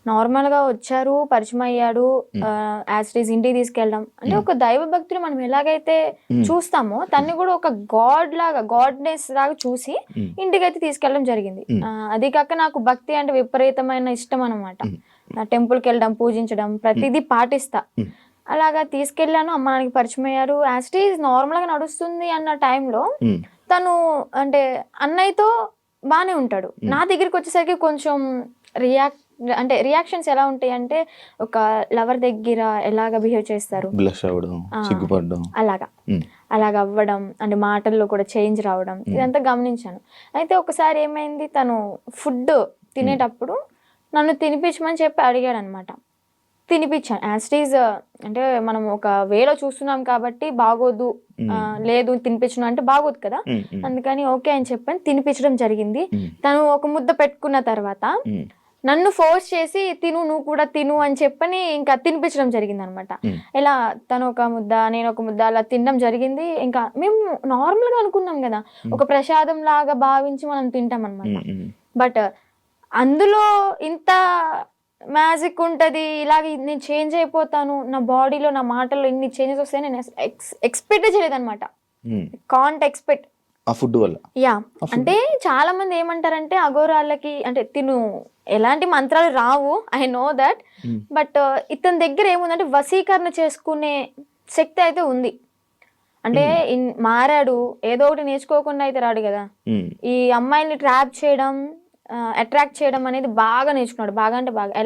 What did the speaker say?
Normal గా వచ్చారు, పరిచయం అయ్యాడు, యాజ్ ఇట్ ఈస్ ఇంటికి తీసుకెళ్ళడం అంటే ఒక దైవ భక్తులు మనం ఎలాగైతే చూస్తామో తన్ని కూడా ఒక గాడ్నెస్ లాగా చూసి ఇంటికైతే తీసుకెళ్ళడం జరిగింది. అది కాక నాకు భక్తి అంటే విపరీతమైన ఇష్టం అనమాట. టెంపుల్కి వెళ్ళడం, పూజించడం ప్రతిదీ పాటిస్తా. అలాగా తీసుకెళ్ళాను, అమ్మ నాన్నకి పరిచయం అయ్యారు. యాజ్ ఇట్ ఈస్ నార్మల్ గా నడుస్తుంది అన్న టైంలో తను అంటే అన్నయ్యతో బానే ఉంటాడు. నా దగ్గరికి వచ్చేసరికి కొంచెం రియాక్షన్స్ ఎలా ఉంటాయి అంటే ఒక లవర్ దగ్గర ఎలాగ బిహేవ్ చేస్తారు, బ్లష్ అవ్వడం, సిగ్గుపడడం, అలాగా అవ్వడం, అంటే మాటల్లో కూడా చేంజ్ రావడం, ఇదంతా గమనించాను. అయితే ఒకసారి ఏమైంది, తను ఫుడ్ తినేటప్పుడు నన్ను తినిపించమని చెప్పి అడిగాడు అనమాట. తినిపించాను. యాజ్ ఇట్ ఈజ్ అంటే మనం ఒక వేలో చూస్తున్నాం కాబట్టి బాగోదు, లేదు తినిపించను అంటే బాగోదు కదా, అందుకని ఓకే అని చెప్పని తినిపించడం జరిగింది. తను ఒక ముద్ద పెట్టుకున్న తర్వాత నన్ను ఫోర్స్ చేసి తిను, నువ్వు కూడా తిను అని చెప్పని ఇంకా తినిపించడం జరిగింది అనమాట. ఇలా తను ఒక ముద్ద, నేను ఒక ముద్ద అలా తినడం జరిగింది. ఇంకా మేము నార్మల్ గా అనుకున్నాం కదా, ఒక ప్రసాదం లాగా భావించి మనం తింటాం అనమాట. బట్ అందులో ఇంత మ్యాజిక్ ఉంటది, ఇలాగ నేను చేంజ్ అయిపోతాను, నా బాడీలో నా మాటల్లో ఇన్ని చేంజెస్ వస్తాయని నేను ఎక్స్పెక్ట్ చేయలేదు అనమాట. కాంట్ ఎక్స్పెక్ట్ ఆ ఫుడ్ వల్ల. యా, అంటే చాలా మంది ఏమంటారంటే అఘోరాలకి అంటే తిను ఎలాంటి మంత్రాలు రావు, ఐ నో దట్, బట్ ఇతని దగ్గర ఏముందంటే వశీకరణ చేసుకునే శక్తి అయితే ఉంది. అంటే మారాడు, ఏదో ఒకటి నేర్చుకోకుండా అయితే రాడు కదా. ఈ అమ్మాయిని ట్రాప్ చేయడం, అట్రాక్ట్ చేయడం అనేది బాగా నేర్చుకున్నాడు. బాగా అంటే బాగా. ఎలా